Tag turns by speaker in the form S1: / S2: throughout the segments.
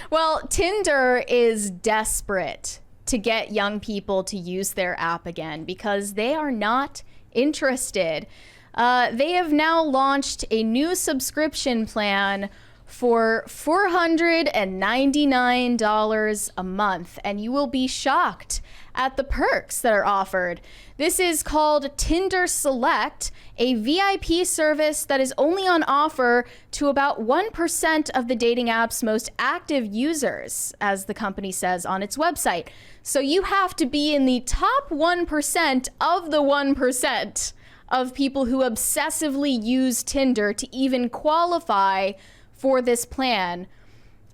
S1: Well, Tinder is desperate to get young people to use their app again because they are not interested. They have now launched a new subscription plan for $499 a month, and you will be shocked at the perks that are offered. This is called Tinder Select, a VIP service that is only on offer to about 1% of the dating app's most active users, as the company says on its website. So you have to be in the top 1% of the 1% of people who obsessively use Tinder to even qualify for this plan.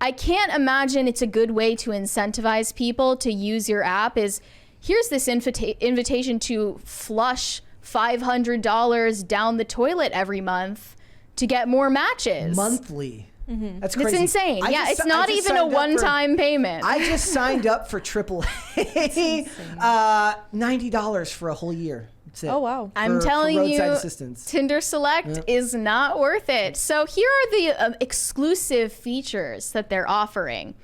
S1: I can't imagine it's a good way to incentivize people to use your app is here's this invitation to flush $500 down the toilet every month to get more matches.
S2: Monthly. That's crazy.
S1: It's insane. Yeah, it's not even a one-time payment.
S2: I just signed up for AAA. $90 for a whole year.
S3: Oh, wow.
S1: I'm telling you,
S2: assistance.
S1: Tinder Select is not worth it. So here are the exclusive features that they're offering.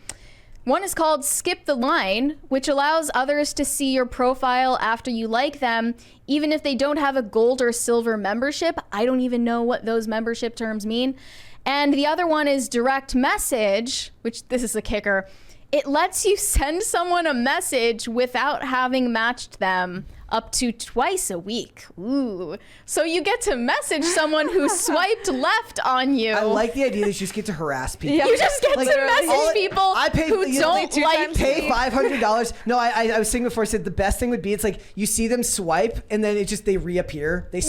S1: One is called Skip the Line, which allows others to see your profile after you like them, even if they don't have a gold or silver membership. I don't even know what those membership terms mean. And the other one is Direct Message, which this is a kicker. It lets you send someone a message without having matched them up to twice a week. Ooh. So you get to message someone who swiped left on you.
S2: I like the idea that you just get to harass people.
S1: You just get to message people who don't like
S2: pay $500. No, I was saying before, I said the best thing would be, it's like you see them swipe and then they reappear. They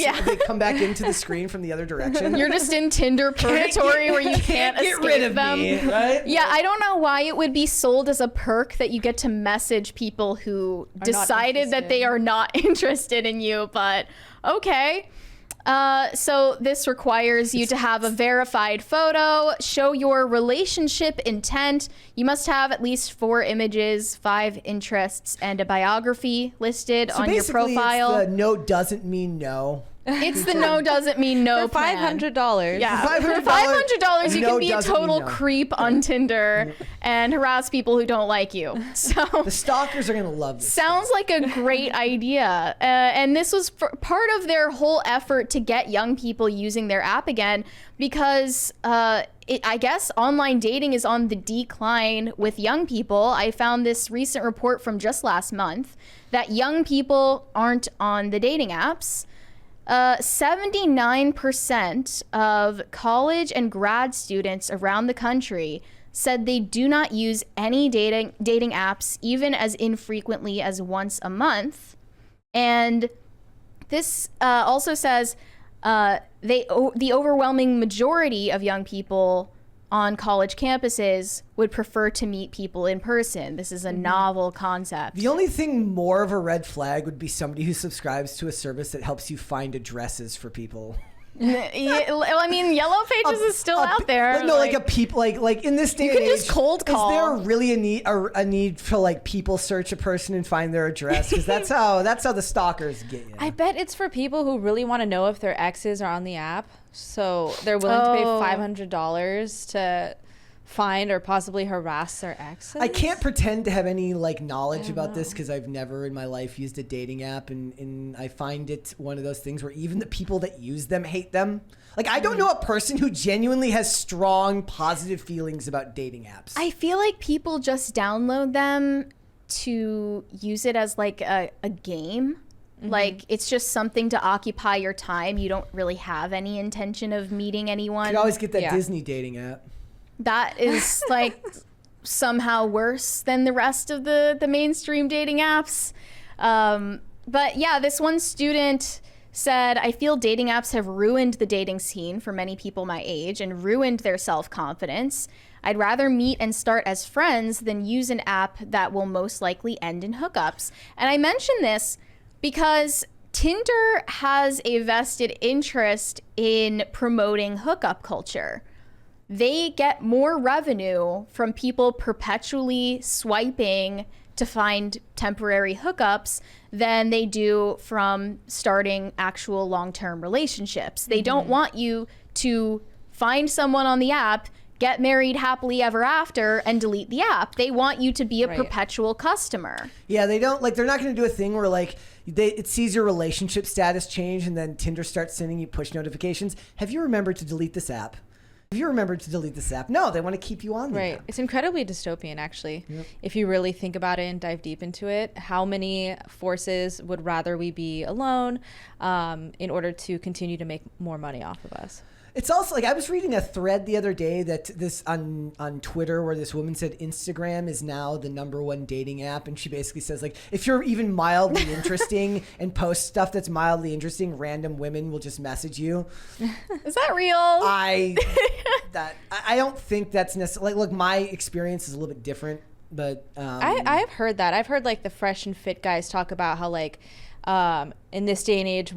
S2: come back into the screen from the other direction.
S1: You're just in Tinder purgatory where you can't
S2: get
S1: escape
S2: rid of
S1: them.
S2: me, right?
S1: Yeah, I don't know why it would be sold as a perk that you get to message people who decided that they are not interested in you, but okay. So this requires you to have a verified photo, show your relationship intent. You must have at least 4 images, 5 interests, and a biography listed on your profile.
S2: It's the no doesn't mean no.
S1: It's the no doesn't mean no
S3: for $500.
S1: Yeah,
S2: for
S1: $500 you
S2: no
S1: can be a
S2: doesn't
S1: total
S2: mean no.
S1: creep on Tinder and harass people who don't like you. So
S2: The stalkers are gonna love this.
S1: sounds like a great idea. And this was part of their whole effort to get young people using their app again because I guess online dating is on the decline with young people. I found this recent report from just last month that young people aren't on the dating apps. 79% of college and grad students around the country said they do not use any dating apps even as infrequently as once a month. And this also says the overwhelming majority of young people on college campuses would prefer to meet people in person. This is a novel concept.
S2: The only thing more of a red flag would be somebody who subscribes to a service that helps you find addresses for people.
S1: Yeah, I mean, Yellow Pages is still out there.
S2: No, like a people, like in this day and age,
S1: you can just cold call.
S2: Is there really a need to like people search a person and find their address? Because that's how the stalkers get you.
S3: I bet it's for people who really want to know if their exes are on the app, so they're willing to pay $500 to find or possibly harass their exes.
S2: I can't pretend to have any like knowledge about this because I've never in my life used a dating app, and I find it one of those things where even the people that use them hate them. Like I don't know a person who genuinely has strong positive feelings about dating apps.
S1: I feel like people just download them to use it as like a game. Like it's just something to occupy your time. You don't really have any intention of meeting anyone.
S2: You could always get that Disney dating app.
S1: That is like somehow worse than the rest of the mainstream dating apps. But yeah, this one student said, I feel dating apps have ruined the dating scene for many people my age and ruined their self-confidence. I'd rather meet and start as friends than use an app that will most likely end in hookups. And I mention this because Tinder has a vested interest in promoting hookup culture. They get more revenue from people perpetually swiping to find temporary hookups than they do from starting actual long-term relationships. They don't want you to find someone on the app, get married happily ever after and delete the app. They want you to be a
S3: Right.
S1: perpetual customer.
S2: Yeah, they don't like. They're not going to do a thing where like it sees your relationship status change, and then Tinder starts sending you push notifications. Have you remembered to delete this app? Have you remembered to delete this app? No, they want to keep you on the
S3: Right.
S2: app.
S3: It's incredibly dystopian, actually. If you really think about it and dive deep into it, how many forces would rather we be alone in order to continue to make more money off of us?
S2: It's also like I was reading a thread the other day that this on Twitter where this woman said Instagram is now the #1 dating app, and she basically says like if you're even mildly interesting and post stuff that's mildly interesting, random women will just message you.
S1: Is that real?
S2: I don't think that's necessarily like. Look, my experience is a little bit different, but
S3: I've heard that. I've heard like the fresh and fit guys talk about how like in this day and age,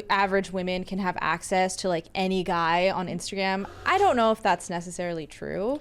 S3: average women can have access to like any guy on Instagram. I don't know if that's necessarily true.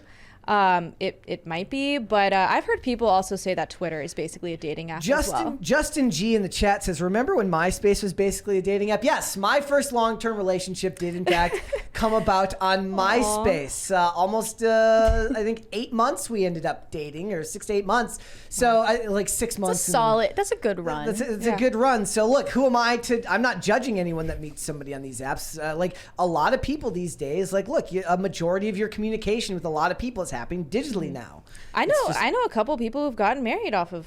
S3: It might be, but I've heard people also say that Twitter is basically a dating app as well.
S2: Justin G in the chat says, remember when MySpace was basically a dating app? Yes, my first long-term relationship did in fact come about on MySpace. Almost, I think 8 months we ended up dating, or 6 to 8 months. So like 6 months.
S1: That's a good run.
S2: It's a good run. So look, who am I I'm not judging anyone that meets somebody on these apps. Like a lot of people these days, like look, a majority of your communication with a lot of people is happening digitally now.
S3: I know a couple people who've gotten married off of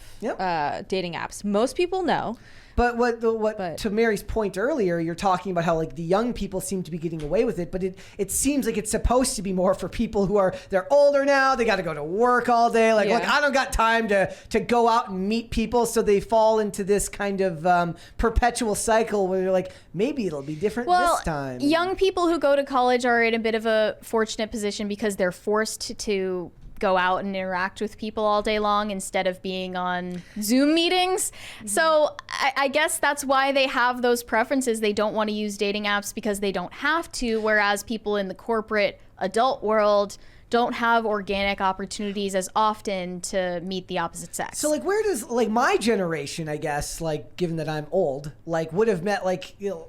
S3: dating apps. Most people know.
S2: But what to Mary's point earlier, you're talking about how like the young people seem to be getting away with it, but it seems like it's supposed to be more for people who they're older now, they got to go to work all day. Like, look, I don't got time to go out and meet people, so they fall into this kind of perpetual cycle where they're like, maybe it'll be different this time.
S1: Young people who go to college are in a bit of a fortunate position because they're forced to go out and interact with people all day long instead of being on Zoom meetings. So I guess that's why they have those preferences. They don't want to use dating apps because they don't have to, whereas people in the corporate adult world don't have organic opportunities as often to meet the opposite sex.
S2: So like where does like my generation, I guess, like given that I'm old, like would have met like, you know,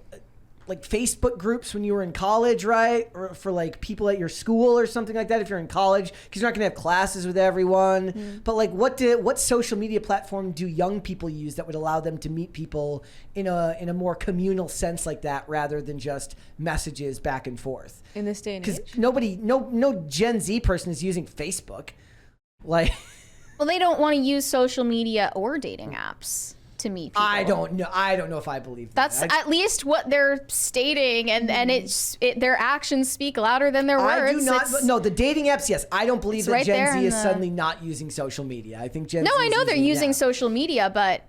S2: like Facebook groups when you were in college, right? Or for like people at your school or something like that if you're in college, because you're not gonna have classes with everyone. But like what social media platform do young people use that would allow them to meet people in a more communal sense like that rather than just messages back and forth?
S3: In this day and
S2: Because
S3: age?
S2: no Gen Z person is using Facebook. Like
S1: well, they don't want to use social media or dating apps to meet people.
S2: I don't know if I believe that.
S1: That's at least what they're stating, and their actions speak louder than their words.
S2: I do not. No, the dating apps. Yes, I don't believe that
S1: right
S2: Gen
S1: there
S2: Z is
S1: in
S2: suddenly not using social media. I think Gen Z.
S1: No, I know they're using
S2: yeah.
S1: social media, but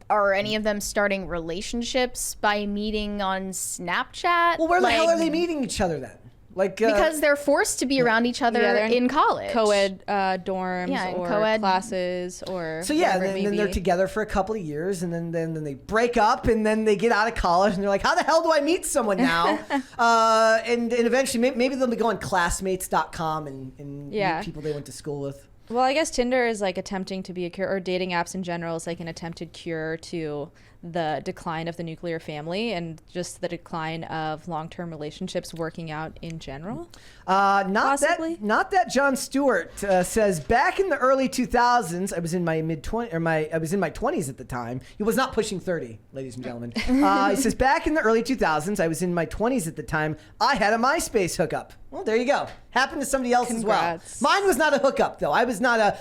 S1: are any of them starting relationships by meeting on Snapchat?
S2: Well, where the hell are they meeting each other then? Like
S1: because they're forced to be around each other
S3: they're
S1: in college.
S3: Co-ed dorms
S1: Yeah,
S3: or
S1: co-ed
S3: classes or
S2: so yeah,
S3: whatever it may
S2: then they're
S3: be.
S2: together for a couple of years, and then they break up, and then they get out of college, and they're like, how the hell do I meet someone now? And eventually, maybe they'll be going classmates.com and meet people they went to school with.
S3: Well, I guess Tinder is like attempting to be a cure, or dating apps in general is like an attempted cure to the decline of the nuclear family and just the decline of long-term relationships working out in general. Not
S2: that John Stewart says back in the early 2000s, I was in my I was in my 20s at the time. He was not pushing 30, ladies and gentlemen. He says back in the early 2000s, I was in my 20s at the time. I had a MySpace hookup. Well, there you go. Happened to somebody else
S3: Congrats.
S2: as well. Mine was not a hookup though. I was not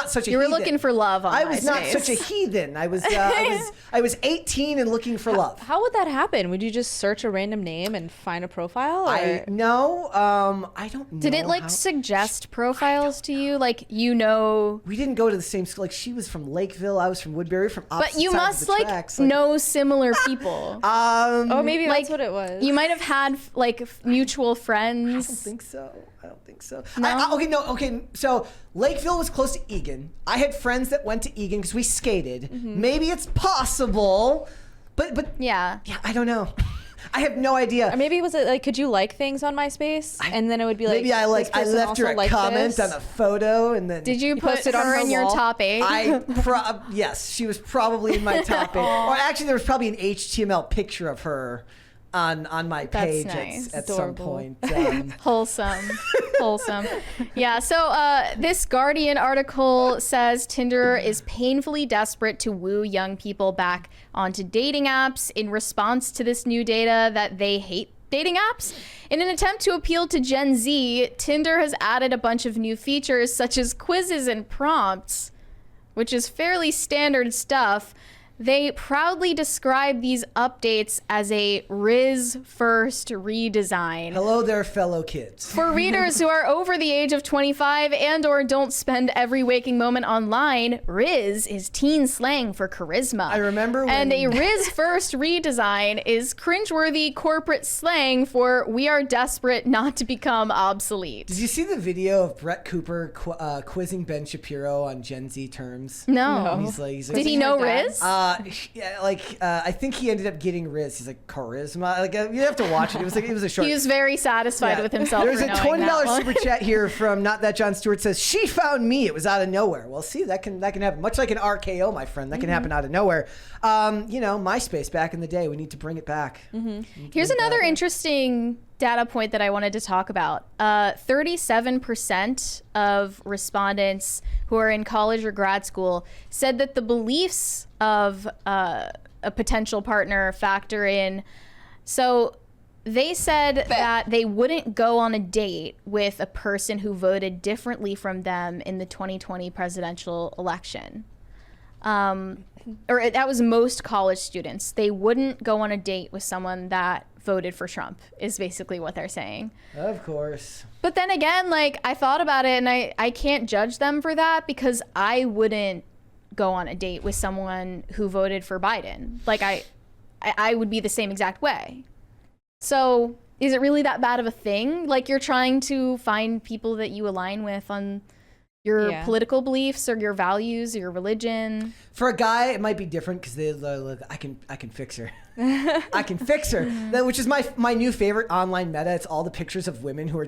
S2: such a
S1: You were
S2: heathen.
S1: looking for love on
S2: I was not
S1: MySpace.
S2: such a heathen. I was 18 and looking for love.
S3: How would that happen? Would you just search a random name and find a profile? Or?
S2: I don't know.
S1: Did it like suggest profiles to you? Like, you know,
S2: We didn't go to the same school. Like she was from Lakeville, I was from Woodbury, from opposite
S1: but you
S2: sides
S1: must
S2: of the
S1: like
S2: tracks.
S1: know similar people.
S3: Oh, maybe
S1: like,
S3: that's what it was.
S1: You might have had like mutual friends.
S2: I don't think so.
S1: No?
S2: Okay. So Lakeville was close to Egan. I had friends that went to Egan because we skated. Maybe it's possible, but
S1: Yeah.
S2: I don't know. I have no idea.
S3: Or maybe was it like, could you like things on MySpace? And then it would be like,
S2: Maybe I
S3: this person
S2: left her
S3: also
S2: a
S3: liked
S2: comment
S3: this.
S2: on a photo, and then
S1: Did you put
S3: posted on
S1: her
S3: her
S1: in your
S3: wall?
S1: top 8?
S2: Yes, she was probably in my top 8. Or actually, there was probably an HTML picture of her on my
S1: That's
S2: page
S1: nice.
S2: at some
S3: Adorable.
S2: point.
S1: Wholesome. Yeah, so this Guardian article says Tinder is painfully desperate to woo young people back onto dating apps in response to this new data that they hate dating apps. In an attempt to appeal to Gen Z, Tinder has added a bunch of new features such as quizzes and prompts, which is fairly standard stuff. They proudly describe these updates as a Riz first redesign.
S2: Hello there, fellow kids.
S1: For readers who are over the age of 25 and or don't spend every waking moment online, Riz is teen slang for charisma.
S2: I remember when...
S1: And a Riz first redesign is cringeworthy corporate slang for we are desperate not to become obsolete.
S2: Did you see the video of Brett Cooper quizzing Ben Shapiro on Gen Z terms?
S1: No.
S2: He's like,
S1: Did he know Riz?
S2: I think he ended up getting Riz. He's like charisma. Like you have to watch it. It was a short.
S1: He was very satisfied
S2: Yeah.
S1: with himself.
S2: There's
S1: for
S2: a
S1: knowing that
S2: $20
S1: one.
S2: super chat here from Not That John Stewart says she found me. It was out of nowhere. Well, see that can happen. Much like an RKO, my friend, that can happen out of nowhere. MySpace back in the day. We need to bring it back.
S1: Here's another interesting data point that I wanted to talk about. 37% of respondents who are in college or grad school said that the beliefs of a potential partner factor in. So they said that they wouldn't go on a date with a person who voted differently from them in the 2020 presidential election. Or that was most college students. They wouldn't go on a date with someone that voted for Trump, is basically what they're saying.
S2: Of course.
S1: But then again, like, I thought about it and I can't judge them for that because I wouldn't go on a date with someone who voted for Biden. Like, I would be the same exact way. So is it really that bad of a thing? Like, you're trying to find people that you align with on your political beliefs or your values or your religion.
S2: For a guy, it might be different because they look. I can fix her. I can fix her. Which is my new favorite online meta. It's all the pictures of women who are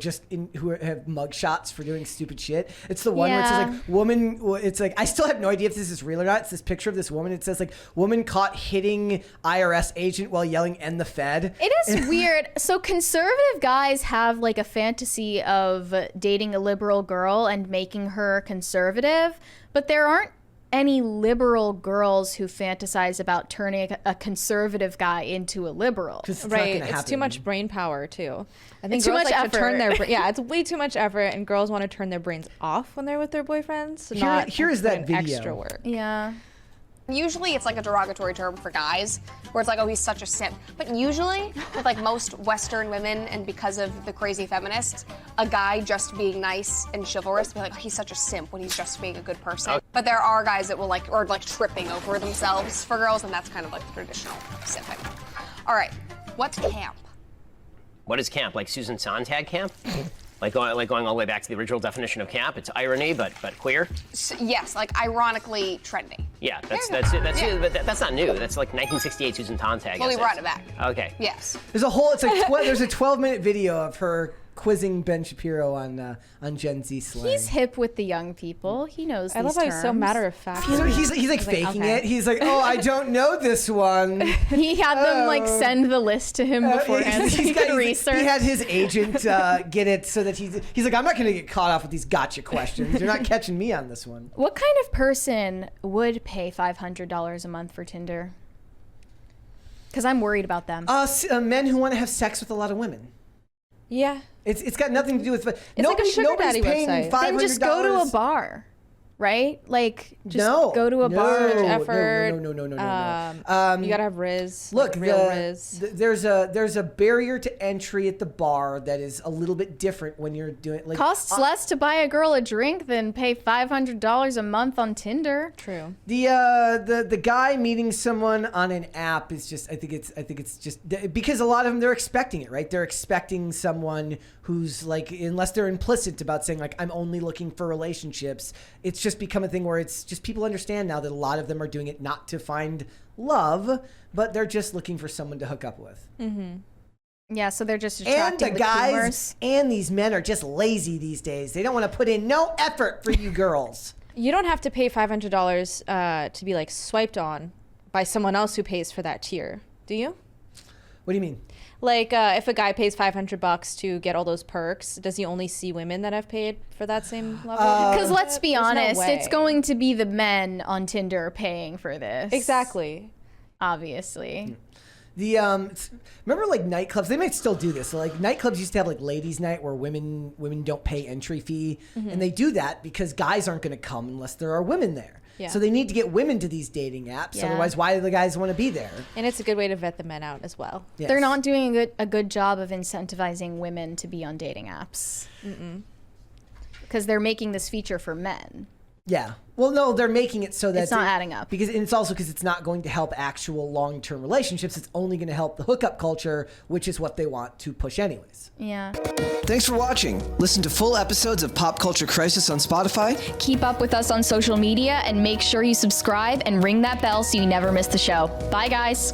S2: have mug shots for doing stupid shit. It's the one where it says like woman. It's like I still have no idea if this is real or not. It's this picture of this woman. It says like woman caught hitting IRS agent while yelling "End the Fed."
S1: It is weird. So conservative guys have like a fantasy of dating a liberal girl and making her conservative, but there aren't any liberal girls who fantasize about turning a conservative guy into a liberal.
S3: Right, it's too much brain power too. I think
S1: It's too
S3: girls
S1: much
S3: like to turn
S1: effort.
S3: it's way too much effort, and girls want to turn their brains off when they're with their boyfriends.
S2: Here is that
S3: put in
S2: video.
S3: extra work.
S1: Yeah.
S4: Usually it's like a derogatory term for guys, where it's like, oh, he's such a simp. But usually, with like most Western women, and because of the crazy feminists, a guy just being nice and chivalrous, be like, oh, he's such a simp when he's just being a good person. But there are guys that will like, or like tripping over themselves for girls, and that's kind of like the traditional simping. All right, what's camp?
S5: What is camp? Like Susan Sontag camp? Like going all the way back to the original definition of camp. It's irony, but queer.
S4: Yes, like ironically trendy.
S5: Yeah, that's it. But that's not new. That's like 1968 Susan Sontag.
S4: Well, we
S5: essays.
S4: brought it back.
S5: Okay.
S4: Yes.
S2: There's a whole. It's like there's a 12-minute video of her quizzing Ben Shapiro on Gen Z slang.
S1: He's hip with the young people. He knows
S3: I love
S1: these
S3: how he's so
S1: terms.
S3: matter of fact.
S2: So he's like faking
S3: okay.
S2: it. He's like, oh, I don't know this one.
S1: He had them like send the list to him beforehand so he could research.
S2: He had his agent get it so that he's like, I'm not going to get caught off with these gotcha questions. You're not catching me on this one.
S1: What kind of person would pay $500 a month for Tinder? Because I'm worried about them.
S2: Men who want to have sex with a lot lot of women.
S3: Yeah.
S2: It's got nothing to do with.
S3: It's like a sugar
S2: nobody's
S3: daddy
S2: paying
S3: website.
S2: $500.
S1: Then just go to a bar, right? Like, just go to a
S2: no,
S1: bar.
S3: Much effort.
S2: No.
S3: You gotta have Riz.
S2: Look,
S3: like real Riz.
S2: there's a barrier to entry at the bar that is a little bit different when you're doing like
S1: Costs less to buy a girl a drink than pay $500 a month on Tinder.
S3: True.
S2: the guy meeting someone on an app is just I think it's just because a lot of them they're expecting it, right? They're expecting someone who's like, unless they're implicit about saying like I'm only looking for relationships, it's just become a thing where it's just people understand now that a lot of them are doing it not to find love, but they're just looking for someone to hook up with.
S3: Mm-hmm.
S1: Yeah, so they're just
S2: And
S1: attracting
S2: the guys
S1: boomers.
S2: and these men are just lazy these days. They don't want to put in no effort for you girls.
S3: You don't have to pay $500 to be like swiped on by someone else who pays for that tier, do you?
S2: What do you mean?
S3: Like, if a guy pays $500 to get all those perks, does he only see women that have paid for that same level?
S1: Because let's be
S3: There's no
S1: honest, it's
S3: way.
S1: going to be the men on Tinder paying for this.
S3: Exactly.
S1: Obviously.
S2: The remember like nightclubs? They might still do this. So, like nightclubs used to have like ladies' night where women don't pay entry fee, and they do that because guys aren't going to come unless there are women there.
S3: Yeah.
S2: So they need to get women to these dating apps.
S1: Yeah.
S2: Otherwise, why do the guys want to be there?
S3: And it's a good way to vet the men out as well.
S2: Yes.
S1: They're not doing a good job of incentivizing women to be on dating apps. Because they're making this feature for men.
S2: Yeah. Well, no, they're making it so that
S1: It's not adding up.
S2: Because and it's also because it's not going to help actual long-term relationships. It's only going to help the hookup culture, which is what they want to push anyways.
S1: Yeah.
S6: Thanks for watching. Listen to full episodes of Pop Culture Crisis on Spotify.
S7: Keep up with us on social media and make sure you subscribe and ring that bell so you never miss the show. Bye, guys.